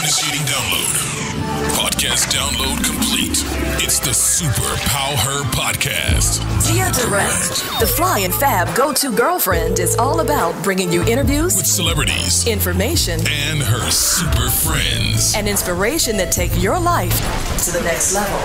Initiating download. Podcast download complete. It's the SuperPowHer podcast. Deya Direct, the fly and fab go-to girlfriend, is all about bringing you interviews with celebrities, information, and her super friends. and inspiration that take your life to the next level.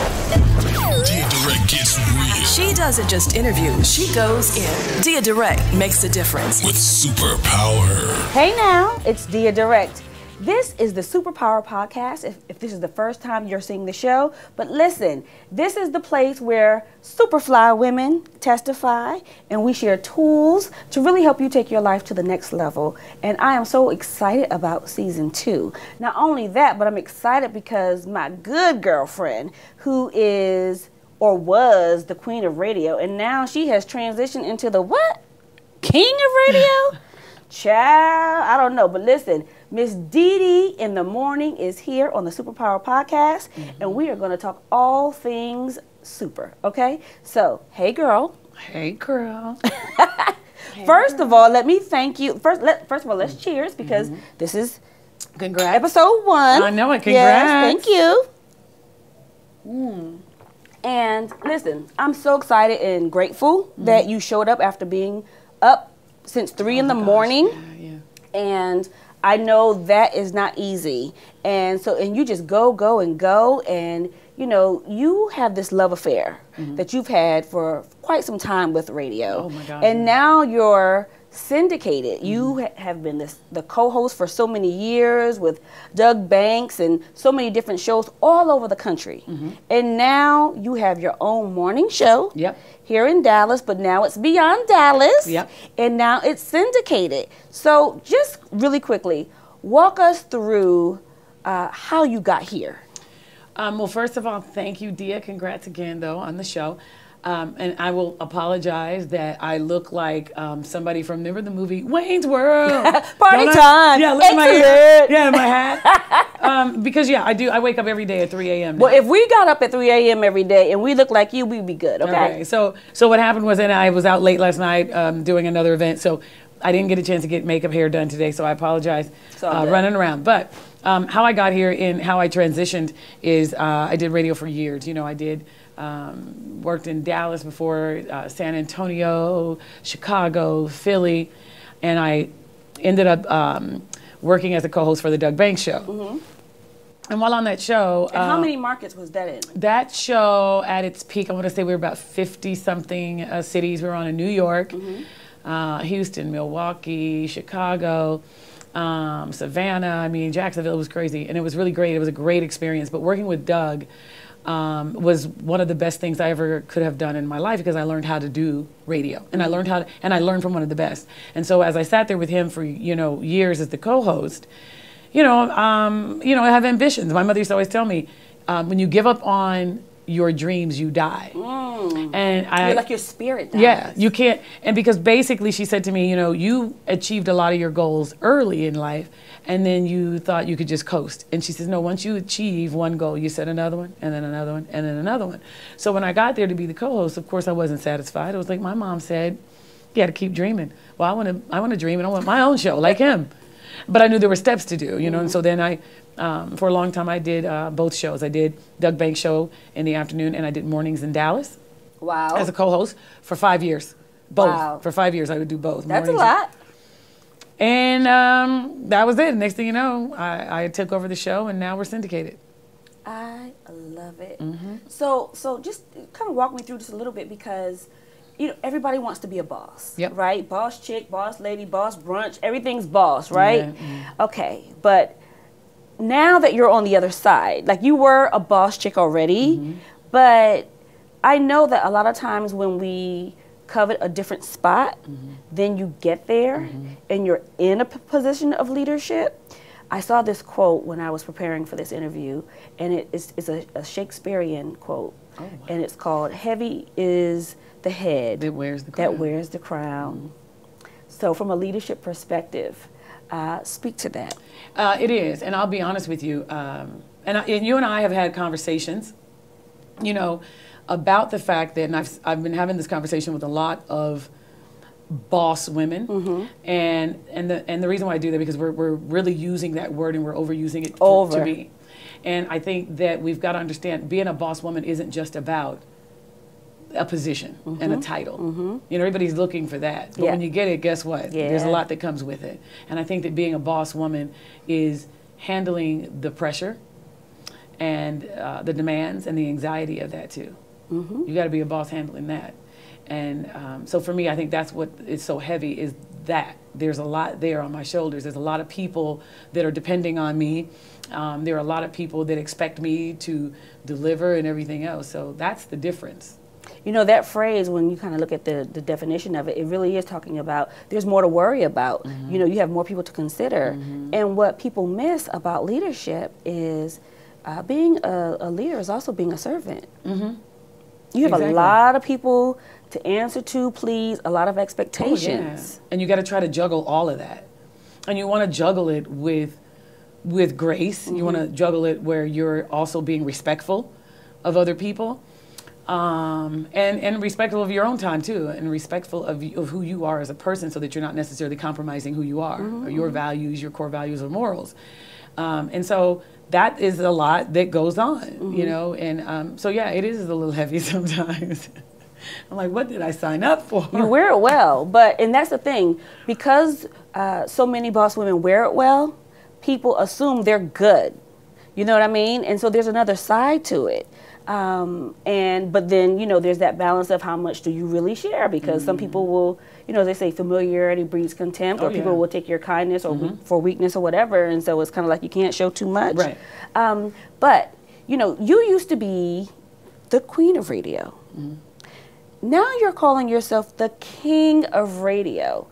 Deya Direct gets real She doesn't just interview, she goes in. Deya Direct makes a difference. with SuperPowHer. Hey now, it's Deya Direct. This is the SuperPowHer podcast, if this is the first time you're seeing the show. But listen, this is the place where superfly women testify and we share tools to really help you take your life to the next level. And I am so excited about season 2. Not only that, but I'm excited because my good girlfriend, who is or was the queen of radio, and now she has transitioned into the what? King of radio? Child, I don't know, but listen, Miss Dede in the morning is here on the SuperPowHer podcast, and we are going to talk all things super, okay? So, hey girl. Hey, girl. First of all, let me thank you. First of all, let's cheers because this is Congrats. episode 1. I know it. Congrats. Yes, thank you. And listen, I'm so excited and grateful that you showed up after being up since 3 in the morning. Yeah. And I know that is not easy. And so, and you just go, and you know, you have this love affair that you've had for quite some time with radio. Oh my gosh. And now you're syndicated. You have been the co-host for so many years with Doug Banks and so many different shows all over the country. And now you have your own morning show. Yep. Here in Dallas, but now it's beyond Dallas. Yep. And now it's syndicated. So just really quickly, walk us through how you got here. Well, first of all, thank you, Deya. Congrats again, though, on the show. And I will apologize that I look like somebody from, remember the movie Wayne's World? Party Don't time. Yeah, look at my hair. Excellent. Yeah, my hat. Because, yeah, I do. I wake up every day at 3 a.m. Well, if we got up at 3 a.m. every day and we look like you, we'd be good, okay? Okay, so what happened was that I was out late last night doing another event, so I didn't get a chance to get makeup, hair done today, so I apologize all good. running around. But how I got here and how I transitioned is I did radio for years. You know, I did worked in Dallas before, San Antonio, Chicago, Philly, and I ended up working as a co-host for the Doug Banks show. And while on that show... And how many markets was that in? That show, at its peak, I want to say we were about 50-something cities. We were on in New York, Houston, Milwaukee, Chicago, Savannah. I mean, Jacksonville was crazy. And it was really great. It was a great experience. But working with Doug was one of the best things I ever could have done in my life because I learned how to do radio. And I learned I learned from one of the best. And so as I sat there with him for, years as the co-host, I have ambitions. My mother used to always tell me, when you give up on your dreams, you die. And You're like your spirit dies. Yeah, you can't. And because basically she said to me, you achieved a lot of your goals early in life, and then you thought you could just coast. And she says, no, once you achieve one goal, you set another one, and then another one, and then another one. So when I got there to be the co-host, of course I wasn't satisfied. It was like my mom said, you got to keep dreaming. Well, I want to dream, and I want my own show like him. But I knew there were steps to do, and so then I, for a long time, I did both shows. I did Doug Banks' show in the afternoon, and I did mornings in Dallas. Wow. As a co-host for 5 years. Both. Wow. For 5 years, I would do both. That's a mornings. lot. And that was it. Next thing you know, I took over the show, and now we're syndicated. I love it. So just kind of walk me through this a little bit because, everybody wants to be a boss, Yep. right? Boss chick, boss lady, boss brunch, everything's boss, right? Okay, but now that you're on the other side, like you were a boss chick already, but I know that a lot of times when we covet a different spot, then you get there and you're in a position of leadership. I saw this quote when I was preparing for this interview, and it's a Shakespearean quote, and it's called, "Heavy is the head That wears the crown." That wears the crown. So from a leadership perspective, speak to that. It is, and I'll be honest with you, and you and I have had conversations, about the fact that, and I've been having this conversation with a lot of boss women, and the reason why I do that because we're really using that word and we're overusing it to me. And I think that we've got to understand being a boss woman isn't just about a position and a title. You know, everybody's looking for that. But when you get it, guess what? There's a lot that comes with it. And I think that being a boss woman is handling the pressure and the demands and the anxiety of that too. You got to be a boss handling that. And so for me, I think that's what is so heavy is that there's a lot there on my shoulders. There's a lot of people that are depending on me. There are a lot of people that expect me to deliver and everything else. So that's the difference. You know, that phrase, when you kind of look at the definition of it, it really is talking about there's more to worry about. You know, you have more people to consider. And what people miss about leadership is being a leader is also being a servant. You have a lot of people to answer to, please, a lot of expectations. And you got to try to juggle all of that. And you want to juggle it with grace. You want to juggle it where you're also being respectful of other people. And respectful of your own time too, and respectful of who you are as a person, so that you're not necessarily compromising who you are, or your values, your core values or morals. And so that is a lot that goes on, you know, and so yeah, it is a little heavy sometimes. I'm like, what did I sign up for? You wear it well, and that's the thing, because so many boss women wear it well, people assume they're good. You know what I mean? And so there's another side to it. But then, you know, there's that balance of how much do you really share, because some people will, you know, they say familiarity breeds contempt, or people will take your kindness or for weakness or whatever, and so it's kind of like you can't show too much. Right. But, you know, you used to be the queen of radio. Now you're calling yourself the king of radio.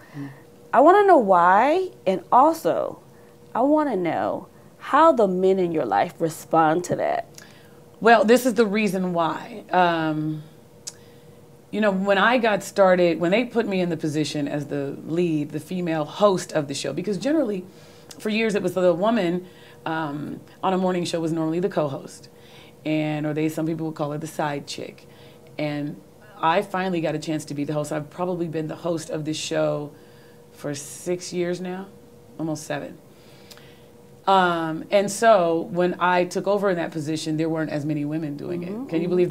I want to know why, and also I want to know how the men in your life respond to that. Well, this is the reason why. You know, when I got started, when they put me in the position as the lead, the female host of the show, because generally, for years, it was the woman on a morning show was normally the co-host, or some people would call her the side chick. And I finally got a chance to be the host. I've probably been the host of this show for 6 years now, almost 7. And so when I took over in that position, there weren't as many women doing it. Can you believe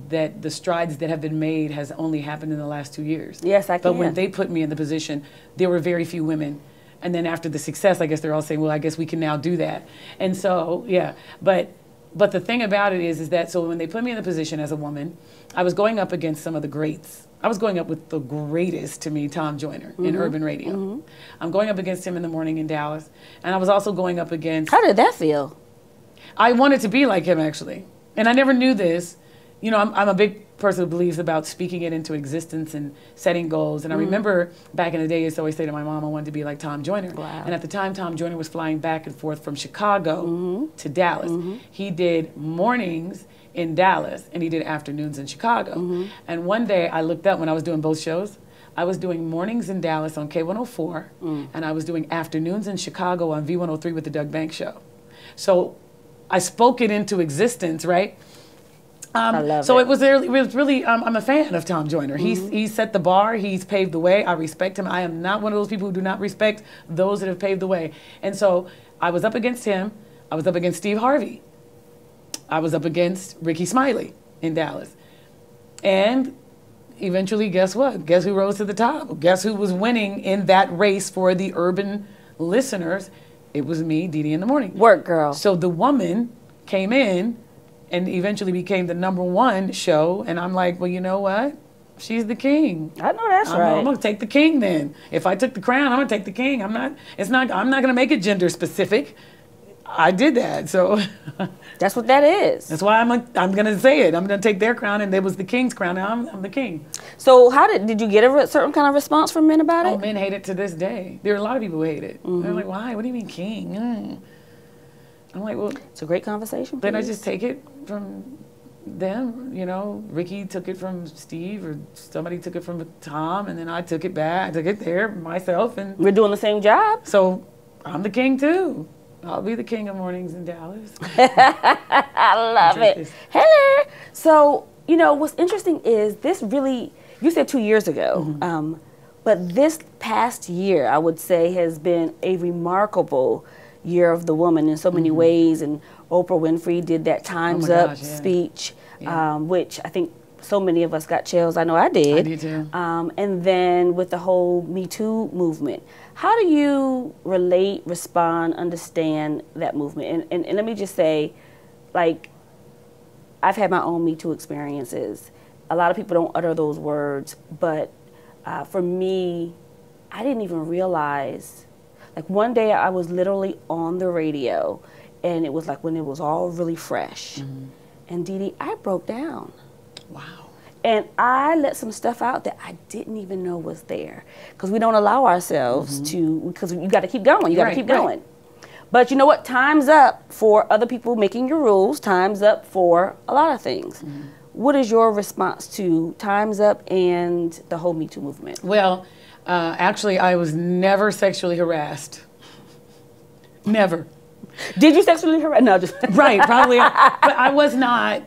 that the strides that have been made has only happened in the last 2 years? Yes, I can. But when they put me in the position, there were very few women. And then after the success, I guess they're all saying, well, I guess we can now do that. And so, yeah. But the thing about it is that, so when they put me in the position as a woman, I was going up against some of the greats. I was going up with the greatest, to me, Tom Joyner in urban radio. I'm going up against him in the morning in Dallas. And I was also going up against... How did that feel? I wanted to be like him, actually. And I never knew this. You know, I'm a big person who believes about speaking it into existence and setting goals. And I remember back in the day, I used to always say to my mom, I wanted to be like Tom Joyner. Wow. And at the time, Tom Joyner was flying back and forth from Chicago to Dallas. He did mornings in Dallas, and he did afternoons in Chicago. And one day, I looked up when I was doing both shows. I was doing mornings in Dallas on K104, and I was doing afternoons in Chicago on V103 with the Doug Banks Show. So I spoke it into existence, right? I love so it. it was really, I'm a fan of Tom Joyner. He's set the bar, he's paved the way, I respect him. I am not one of those people who do not respect those that have paved the way. And so I was up against him, I was up against Steve Harvey, I was up against Ricky Smiley in Dallas. And eventually, guess what? Guess who rose to the top? Guess who was winning in that race for the urban listeners? It was me, Dede in the Morning. Work, girl. So the woman came in and eventually became the #1 show. And I'm like, well, you know what? She's the king. I know that's right. I'm gonna take the king then. If I took the crown, I'm gonna take the king. I'm not gonna make it gender specific. I did that, so that's what that is. That's why I'm gonna say it. I'm gonna take their crown, and it was the king's crown. Now I'm the king. So did you get a certain kind of response from men about it? Oh, men hate it to this day. There are a lot of people who hate it. They're like, why? What do you mean king? I'm like, well, it's a great conversation. Then I just take it from them. You know, Ricky took it from Steve, or somebody took it from Tom, and then I took it back. I took it there myself, and we're doing the same job. So I'm the king too. I'll be the king of mornings in Dallas. I love it. Hello. So, you know, what's interesting is this really, you said 2 years ago, But this past year, I would say, has been a remarkable year of the woman in so many ways. And Oprah Winfrey did that Time's Up speech, which I think so many of us got chills. I know I did. I did too. And then with the whole Me Too movement, how do you relate, respond, understand that movement? And let me just say, like, I've had my own Me Too experiences. A lot of people don't utter those words, but for me, I didn't even realize. Like, one day I was literally on the radio, and it was like when it was all really fresh. And Dede, I broke down. Wow. And I let some stuff out that I didn't even know was there. Because we don't allow ourselves to, because you got to keep going. You got to keep going. But you know what? Time's up for other people making your rules. Time's up for a lot of things. What is your response to Time's Up and the whole Me Too movement? Well, actually, I was never sexually harassed. Never. Did you sexually harass? No, just right, probably. But I was not,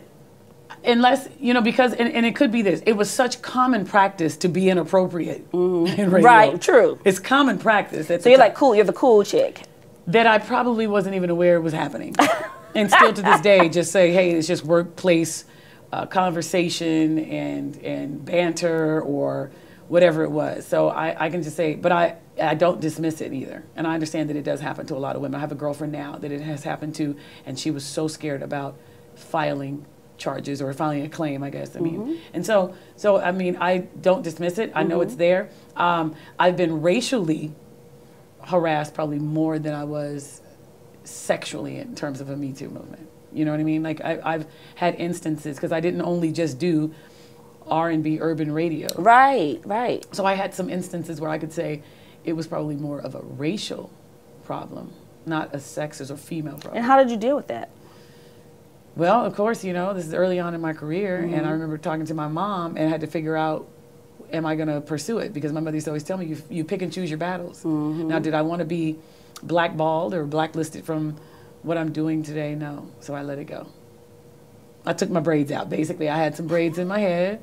unless, you know, because, and it could be this, it was such common practice to be inappropriate in radio. Right, true. It's common practice. So you're like, cool, you're the cool chick. That I probably wasn't even aware it was happening. And still to this day, just say, hey, it's just workplace conversation and banter or whatever it was. So I can just say, but I don't dismiss it either. And I understand that it does happen to a lot of women. I have a girlfriend now that it has happened to, and she was so scared about filing charges or filing a claim, I guess. I mean, and so I mean, I don't dismiss it. I know it's there. I've been racially harassed probably more than I was sexually in terms of a Me Too movement. You know what I mean? Like I've had instances, because I didn't only just do R&B urban radio. Right, right. So I had some instances where I could say it was probably more of a racial problem, not a sexist or female problem. And how did you deal with that? Well, of course, you know, this is early on in my career, and I remember talking to my mom and had to figure out, am I going to pursue it? Because my mother used to always tell me, you pick and choose your battles. Now, did I want to be blackballed or blacklisted from what I'm doing today? No. So I let it go. I took my braids out, basically. I had some braids in my head.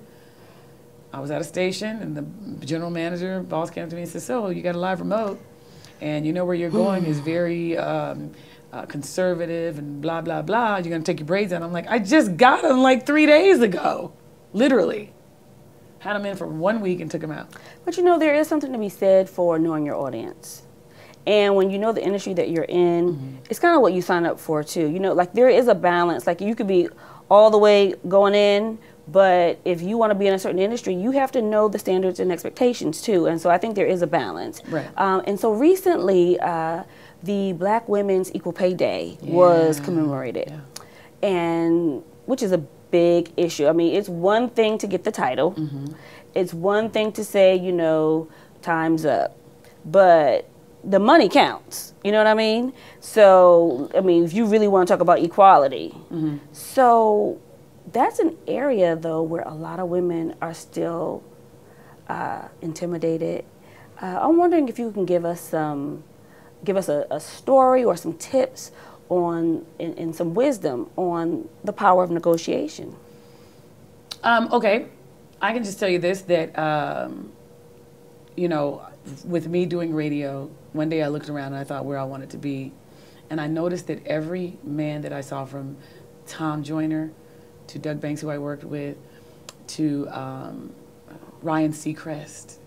I was at a station, and the general manager, boss, came to me and said, so you got a live remote, and you know where you're going is very conservative and blah, blah, blah. You're going to take your braids out. I'm like, I just got them like 3 days ago, literally. Had them in for 1 week and took them out. But you know, there is something to be said for knowing your audience. And when you know the industry that you're in, it's kind of what you sign up for too. You know, like there is a balance. Like you could be all the way going in, but if you want to be in a certain industry, you have to know the standards and expectations too. And so I think there is a balance. Right. And so recently, the Black Women's Equal Pay Day was commemorated, and which is a big issue. I mean, it's one thing to get the title. It's one thing to say, you know, time's up, but the money counts. You know what I mean? So, I mean, if you really want to talk about equality, so that's an area though where a lot of women are still intimidated. I'm wondering if you can give us a story or some tips on and some wisdom on the power of negotiation. Okay, I can just tell you this, that you know, with me doing radio, one day I looked around and I thought where I wanted to be, and I noticed that every man that I saw, from Tom Joyner to Doug Banks, who I worked with, to Ryan Seacrest,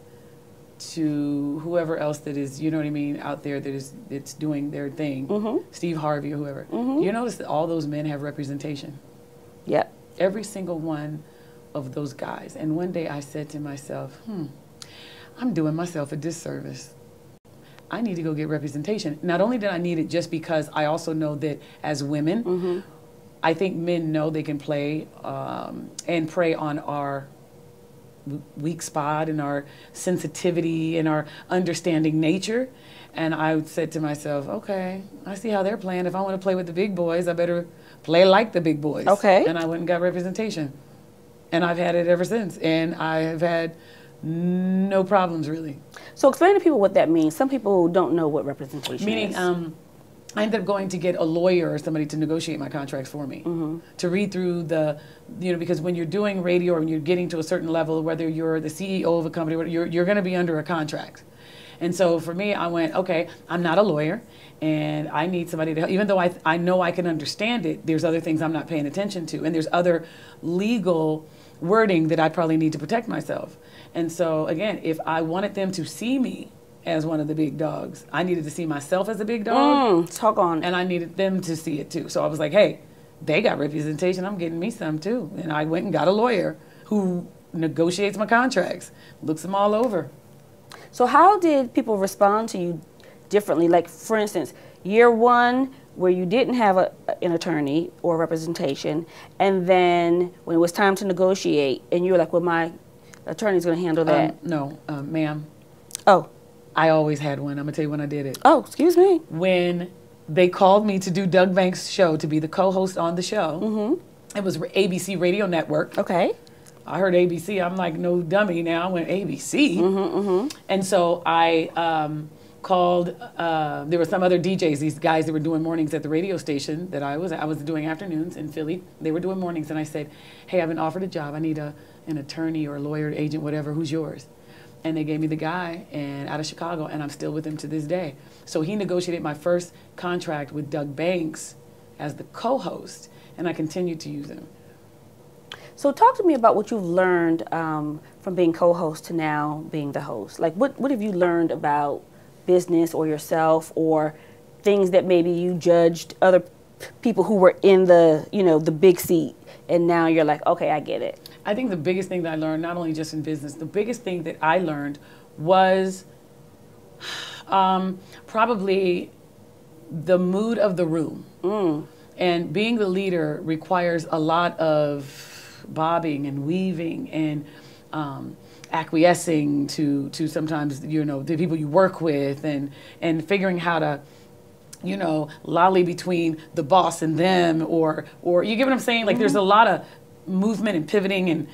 to whoever else that is, you know what I mean, out there that's doing their thing, Steve Harvey or whoever. You notice that all those men have representation. Yep. Every single one of those guys. And one day I said to myself, I'm doing myself a disservice. I need to go get representation. Not only did I need it just because I also know that as women, I think men know they can play and prey on our weak spot and our sensitivity and our understanding nature. And I said to myself, okay, I see how they're playing. If I want to play with the big boys, I better play like the big boys. Okay. And I went and got representation. And I've had it ever since. And I have had no problems, really. So explain to people what that means. Some people don't know what representation is. Meaning, I ended up going to get a lawyer or somebody to negotiate my contracts for me, to read through because when you're doing radio or when you're getting to a certain level, whether you're the CEO of a company, you're going to be under a contract. And so for me, I went, okay, I'm not a lawyer, and I need somebody to help. Even though I know I can understand it, there's other things I'm not paying attention to, and there's other legal wording that I probably need to protect myself. And so again, if I wanted them to see me as one of the big dogs, I needed to see myself as a big dog. Talk on. And I needed them to see it too. So I was like, hey, they got representation, I'm getting me some too. And I went and got a lawyer who negotiates my contracts, looks them all over. So how did people respond to you differently? Like, for instance, year one, where you didn't have an attorney or representation, and then when it was time to negotiate, and you were like, well, my attorney's going to handle that. No, ma'am. Oh. I always had one. I'm going to tell you when I did it. Oh, excuse me. When they called me to do Doug Banks' show, to be the co-host on the show, it was ABC Radio Network. Okay. I heard ABC. I'm like, no dummy now. I went, ABC? And so I called, there were some other DJs, these guys that were doing mornings at the radio station that I was doing afternoons in Philly. They were doing mornings, and I said, hey, I've been offered a job. I need an attorney or a lawyer, agent, whatever. Who's yours? And they gave me the guy out of Chicago, and I'm still with him to this day. So he negotiated my first contract with Doug Banks as the co-host, and I continued to use him. So talk to me about what you've learned from being co-host to now being the host. Like, what have you learned about business or yourself, or things that maybe you judged other people who were in the, the big seat, and now you're like, okay, I get it. I think the biggest thing that I learned, not only just in business, the biggest thing that I learned was probably the mood of the room. And being the leader requires a lot of bobbing and weaving and acquiescing to sometimes, the people you work with, and figuring how to, lolly between the boss and them, or you get what I'm saying? Like, there's a lot of movement and pivoting, and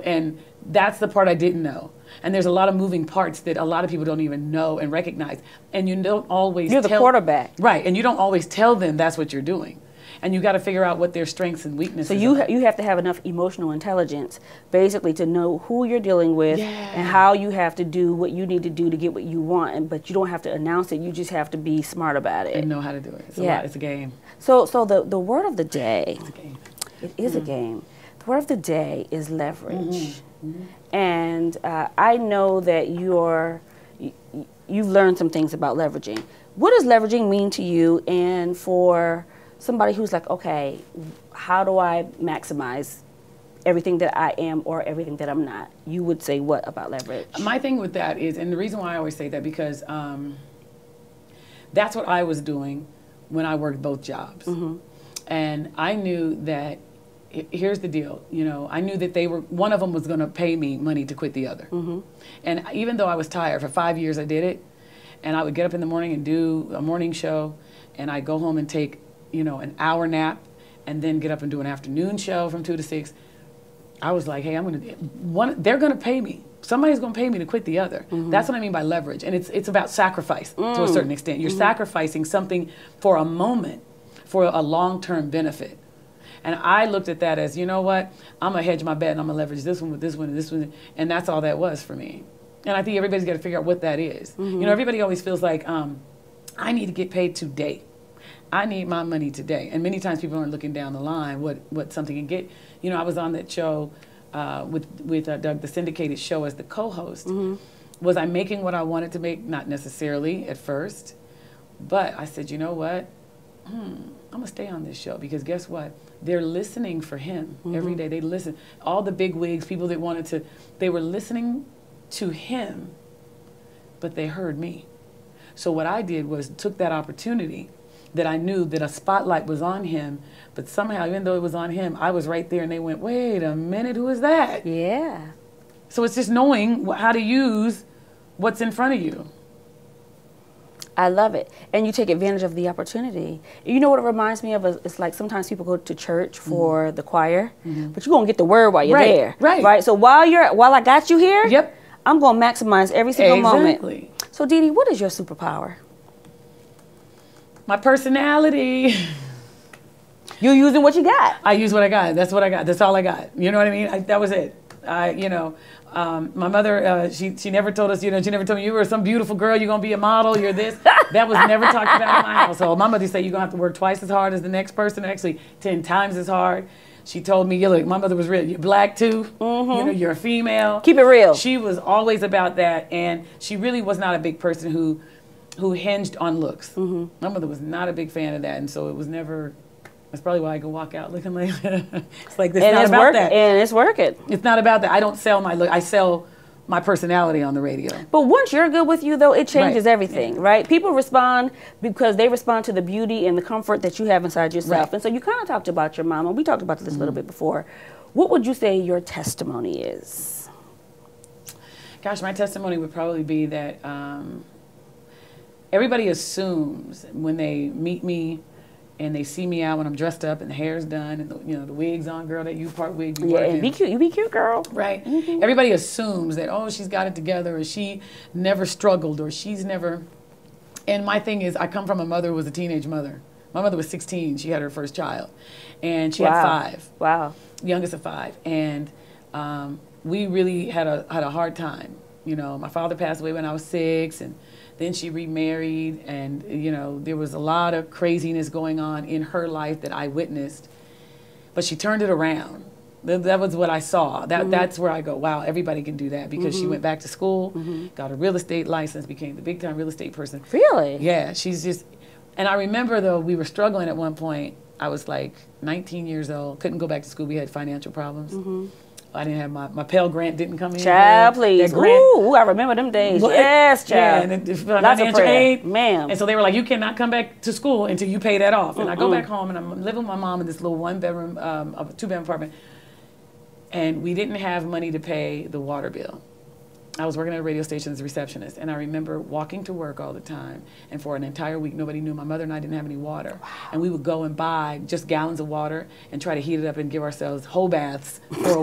and that's the part I didn't know. And there's a lot of moving parts that a lot of people don't even know and recognize. And you don't always You're the quarterback. Right, and you don't always tell them that's what you're doing. And you got to figure out what their strengths and weaknesses are. So you have to have enough emotional intelligence, basically, to know who you're dealing with and how you have to do what you need to do to get what you want. But you don't have to announce it. You just have to be smart about it. And know how to do it. It's a game. So the word of the day. It's a game. It is a game. The word of the day is leverage. And I know that you've learned some things about leveraging. What does leveraging mean to you? And for somebody who's like, okay, how do I maximize everything that I am or everything that I'm not? You would say what about leverage? My thing with that is, and the reason why I always say that, because that's what I was doing when I worked both jobs. And I knew that, here's the deal, I knew that one of them was going to pay me money to quit the other. And even though I was tired, for 5 years I did it, and I would get up in the morning and do a morning show, and I'd go home and take an hour nap, and then get up and do an afternoon show from 2 to 6. I was like, hey, they're going to pay me. Somebody's going to pay me to quit the other. That's what I mean by leverage. And it's about sacrifice to a certain extent. You're sacrificing something for a moment, for a long-term benefit. And I looked at that as, you know what, I'm going to hedge my bet, and I'm going to leverage this one with this one and this one. And that's all that was for me. And I think everybody's got to figure out what that is. Everybody always feels like, I need to get paid today. I need my money today. And many times people aren't looking down the line what something can get. I was on that show with Doug, the syndicated show, as the co-host. Was I making what I wanted to make? Not necessarily at first. But I said, you know what? I'm going to stay on this show, because guess what? They're listening for him every day. They listen. All the big wigs, people that they were listening to him, but they heard me. So what I did was took that opportunity that I knew that a spotlight was on him, but somehow, even though it was on him, I was right there, and they went, wait a minute, who is that? Yeah. So it's just knowing how to use what's in front of you. I love it. And you take advantage of the opportunity. You know what it reminds me of? It's like sometimes people go to church for the choir, but you're going to get the word while you're there. Right. So while I got you here, I'm going to maximize every single moment. So Dede, what is your superpower? My personality. You're using what you got. I use what I got. That's what I got. That's all I got. You know what I mean? That was it. My mother, she never told us, she never told me you were some beautiful girl, you're going to be a model, you're this. That was never talked about in my household. My mother said you're going to have to work twice as hard as the next person, actually 10 times as hard. She told me, look, my mother was real. You're black too. Mm-hmm. You're a female. Keep it real. She was always about that, and she really was not a big person who hinged on looks. Mm-hmm. My mother was not a big fan of that, and so it was never... That's probably why I can walk out looking like it's like this. And not it's about working. that. And it's working. It's not about that. I don't sell my look. I sell my personality on the radio. But once you're good with you, though, it changes Right. everything, right? People respond because they respond to the beauty and the comfort that you have inside yourself. Right. And so you kind of talked about your mama. We talked about this a little bit before. What would you say your testimony is? Gosh, my testimony would probably be that everybody assumes when they meet me and they see me out when I'm dressed up and the hair's done and the wig's on, girl, that you part wig. Yeah, and be cute. You be cute, girl. Right. Mm-hmm. Everybody assumes that, oh, she's got it together, or she never struggled, or she's never. And my thing is, I come from a mother who was a teenage mother. My mother was 16. She had her first child, and she had 5. Wow. Youngest of 5, and we really had a hard time. My father passed away when I was 6, and then she remarried, and there was a lot of craziness going on in her life that I witnessed. But she turned it around. That was what I saw. That's where I go, wow, everybody can do that, because she went back to school, got a real estate license, became the big time real estate person. Really? Yeah, she's just. And I remember though we were struggling at one point. I was like 19 years old, couldn't go back to school. We had financial problems. I didn't have my Pell Grant didn't come in. Child, please. Ooh, I remember them days. Well, yes, child. Yeah, and Lots of financial aid. Ma'am. And so they were like, you cannot come back to school until you pay that off. And I go back home, and I'm living with my mom in this little 1-bedroom, 2-bedroom apartment. And we didn't have money to pay the water bill. I was working at a radio station as a receptionist, and I remember walking to work all the time, and for an entire week, nobody knew. My mother and I didn't have any water. Wow. And we would go and buy just gallons of water and try to heat it up and give ourselves whole baths for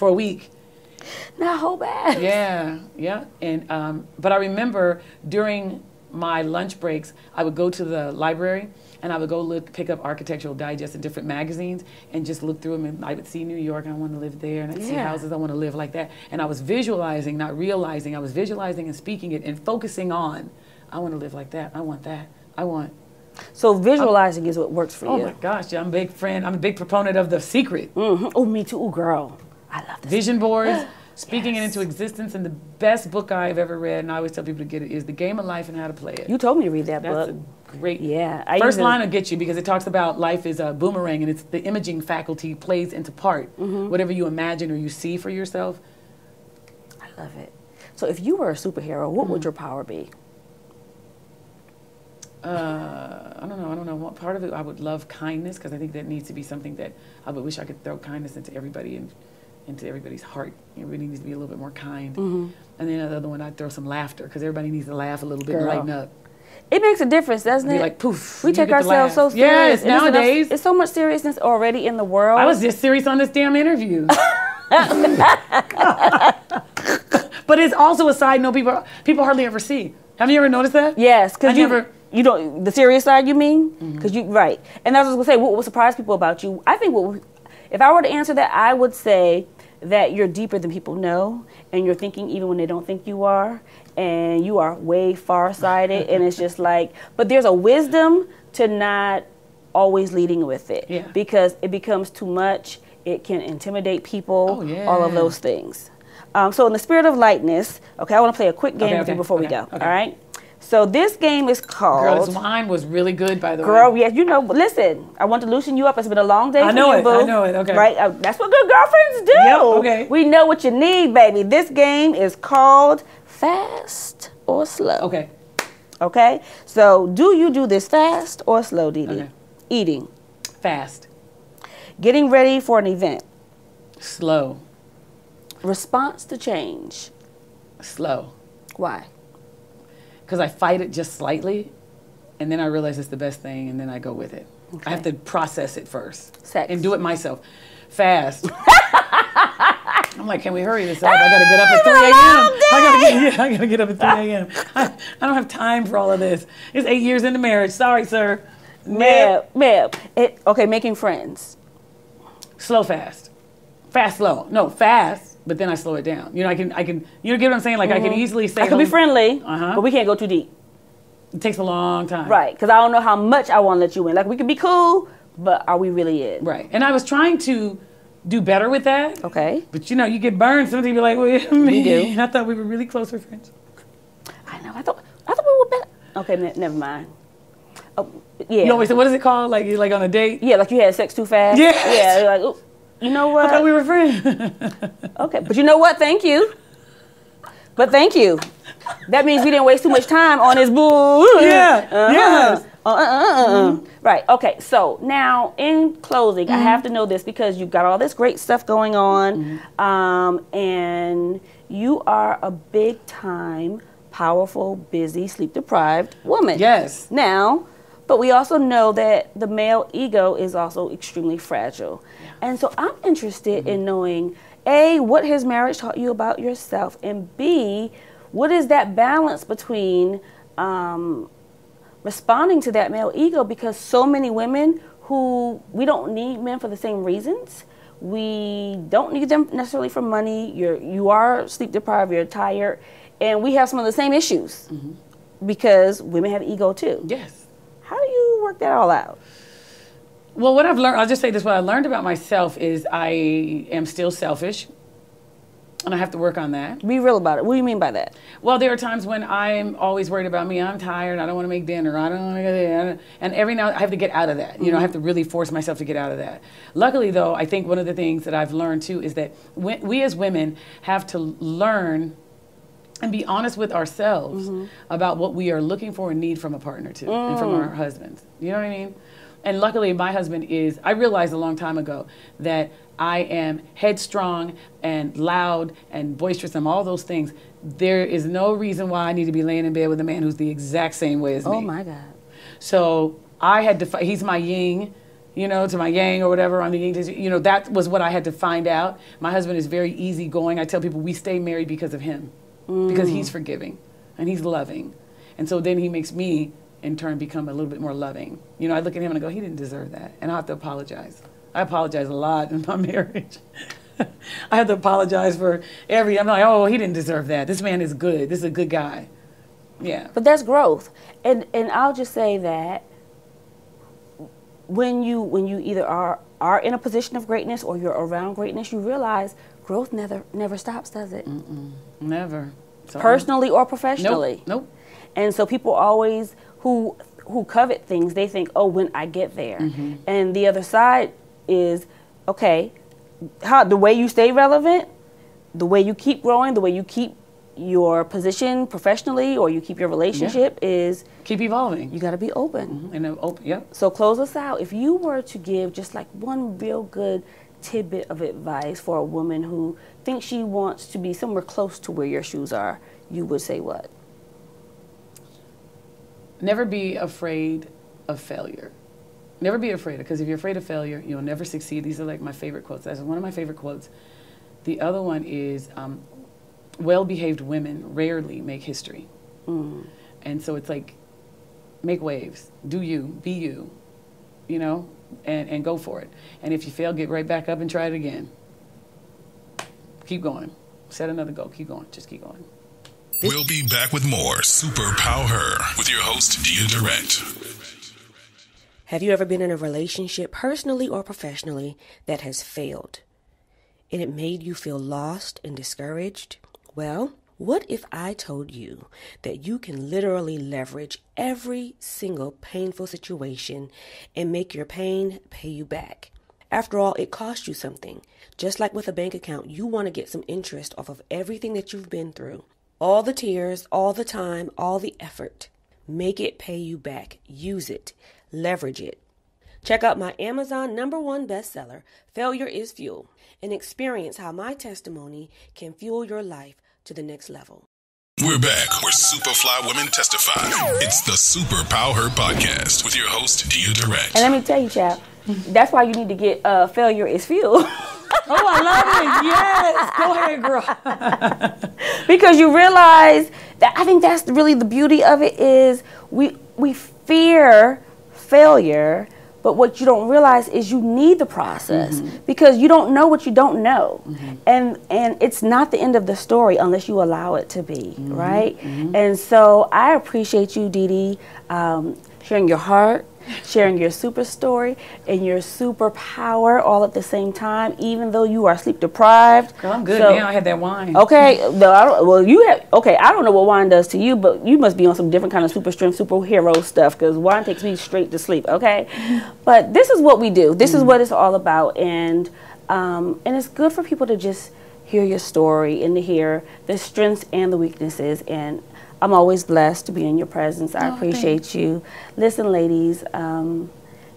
a week. Not whole baths. Yeah. And but I remember during my lunch breaks, I would go to the library, and I would go pick up Architectural Digest and different magazines and just look through them, and I would see New York, and I want to live there, and I'd see houses, I want to live like that. And I was visualizing, not realizing, I was visualizing and speaking it and focusing on, I want to live like that, I want that, I want. So visualizing is what works for you. Oh my gosh, I'm a big friend, I'm a big proponent of The Secret. Oh, me too. Ooh, girl. I love this. Vision boards, speaking it into existence, and the best book I've ever read, and I always tell people to get it, is The Game of Life and How to Play It. You told me to read that book. That's a great. Yeah. First line will get you, because it talks about life is a boomerang, and it's the imaging faculty plays into part. Whatever you imagine or you see for yourself. I love it. So if you were a superhero, what would your power be? I don't know. What part of it, I would love kindness, because I think that needs to be something that I would wish I could throw kindness into everybody and into everybody's heart. Everybody needs to be a little bit more kind. And then the other one, I'd throw some laughter, because everybody needs to laugh a little bit and lighten up. It makes a difference, doesn't it? Be like, poof. We take ourselves so serious. Yes, nowadays. It's so much seriousness already in the world. I was just serious on this damn interview. But it's also a side note people hardly ever see. Have you ever noticed that? Yes, because you don't, the serious side, you mean? Because right. And that's what I was going to say, what would surprise people about you? I think if I were to answer that, I would say that you're deeper than people know, and you're thinking even when they don't think you are, and you are way far-sighted, and it's just like, but there's a wisdom to not always leading with it. Yeah. Because it becomes too much, it can intimidate people, all of those things. So in the spirit of lightness, okay, I want to play a quick game with you before we go, all right? So this game is called... Girl, this wine was really good, by the way. Girl, yes, listen, I want to loosen you up. It's been a long day for you, boo. I know it, okay. Right? That's what good girlfriends do. Yep, okay. We know what you need, baby. This game is called Fast or Slow. Okay. Okay? So do you do this fast or slow, Dede? Okay. Eating. Fast. Getting ready for an event. Slow. Response to change. Slow. Why? Because I fight it just slightly, and then I realize it's the best thing, and then I go with it. Okay. I have to process it first. Sex. And do it myself. Fast. I'm like, can we hurry this up? I got to get up at 3 a.m. I got to get up at 3 a.m. I don't have time for all of this. It's 8 years into marriage. Sorry, sir. Ma'am. Okay, making friends. Slow, fast. Fast, slow. No, fast, but then I slow it down. You know, I can. You get what I'm saying? Like, I can easily say. I can be friendly, Uh-huh. but we can't go too deep. It takes a long time. Right, because I don't know how much I want to let you in. Like, we can be cool, but are we really in? Right. And I was trying to do better with that. Okay. But, you know, you get burned. Sometimes you're like, wait a minute. We do. I thought we were really close friends. I know. I thought we were better. Okay, never mind. Oh, yeah. You always say, what is it called? Like, you're like on a date? Yeah, like you had sex too fast. Yes. Yeah. You're like, ooh, you know what? I thought we were friends. Okay, but you know what? Thank you. But thank you. That means we didn't waste too much time on this boo. Yeah. Yes. Right. Okay. So now, in closing, I have to know this because you've got all this great stuff going on, and you are a big time, powerful, busy, sleep deprived woman. Yes. Now, but we also know that the male ego is also extremely fragile, and so I'm interested in knowing A, what has marriage taught you about yourself, and B, what is that balance between responding to that male ego, because so many women who, we don't need men for the same reasons. We don't need them necessarily for money. You are sleep deprived, you're tired, and we have some of the same issues because women have ego too. Yes. How do you work that all out? Well, what I've learned, I'll just say this, what I learned about myself is I am still selfish. And I have to work on that. Be real about it. What do you mean by that? Well, there are times when I'm always worried about me. I'm tired. I don't want to make dinner. I don't want to get. And every now I have to get out of that. You know, I have to really force myself to get out of that. Luckily, though, I think one of the things that I've learned too is that we as women have to learn and be honest with ourselves about what we are looking for and need from a partner too, and from our husbands. You know what I mean? And luckily, my husband is. I realized a long time ago that I am headstrong and loud and boisterous and all those things. There is no reason why I need to be laying in bed with a man who's the exact same way as me. Oh my God. So I had to, he's my yin, you know, to my yang or whatever. I'm the yin, you know, that was what I had to find out. My husband is very easygoing. I tell people we stay married because of him, because he's forgiving and he's loving. And so then he makes me, in turn, become a little bit more loving. You know, I look at him and I go, he didn't deserve that. And I have to apologize. I apologize a lot in my marriage. I have to apologize for I'm like, oh, he didn't deserve that. This man is good. This is a good guy. Yeah. But that's growth. And I'll just say that when you either are in a position of greatness or you're around greatness, you realize growth never stops, does it? Never. So Personally or professionally. Nope. And so people always who covet things, they think, oh, when I get there. And the other side is, okay, the way you stay relevant, the way you keep growing, the way you keep your position professionally or you keep your relationship is keep evolving. You got to be open. And open, yep. So close us out. If you were to give just like one real good tidbit of advice for a woman who thinks she wants to be somewhere close to where your shoes are, you would say what? Never be afraid of failure. Never be afraid, because if you're afraid of failure, you'll never succeed. These are like my favorite quotes. That's one of my favorite quotes. The other one is, well-behaved women rarely make history. And so it's like, make waves. Do you, be you, you know, and go for it. And if you fail, get right back up and try it again. Keep going. Set another goal. Keep going. Just keep going. We'll be back with more SuperPowHer with your host, Deya Direct. Have you ever been in a relationship, personally or professionally, that has failed? And it made you feel lost and discouraged? Well, what if I told you that you can literally leverage every single painful situation and make your pain pay you back? After all, it cost you something. Just like with a bank account, you want to get some interest off of everything that you've been through. All the tears, all the time, all the effort. Make it pay you back. Use it. Leverage it. Check out my Amazon #1 bestseller, Failure is Fuel, and experience how my testimony can fuel your life to the next level. We're back where Superfly women testify. It's the SuperPowHer podcast with your host, Deya Direct. And let me tell you, chap, that's why you need to get Failure is Fuel. Oh, I love it. Yes. Go ahead, girl. Because you realize that, I think that's really the beauty of it, is we fear failure, but what you don't realize is you need the process, because you don't know what you don't know. And it's not the end of the story unless you allow it to be, right? And so I appreciate you, Dede, sharing your heart, sharing your super story and your superpower all at the same time, even though you are sleep deprived. Girl, I'm good now. I had that wine. Okay, no, I don't know what wine does to you, but you must be on some different kind of super strength, superhero stuff, because wine takes me straight to sleep. Okay, but this is what we do. This is what it's all about, and it's good for people to just hear your story and to hear the strengths and the weaknesses. And I'm always blessed to be in your presence. I appreciate you. Listen, ladies,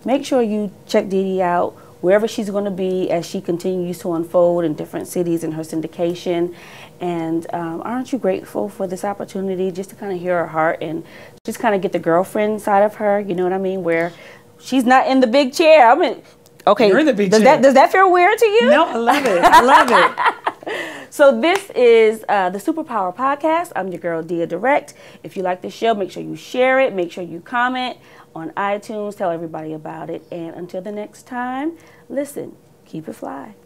make sure you check Dede out wherever she's going to be as she continues to unfold in different cities in her syndication. And aren't you grateful for this opportunity just to kind of hear her heart and just kind of get the girlfriend side of her, you know what I mean, where she's not in the big chair. I mean, okay, you're in the big chair. Does that feel weird to you? No, I love it. I love it. So this is the SuperPowHer podcast. I'm your girl, Deya Direct. If you like the show, make sure you share it. Make sure you comment on iTunes. Tell everybody about it. And until the next time, listen, keep it fly.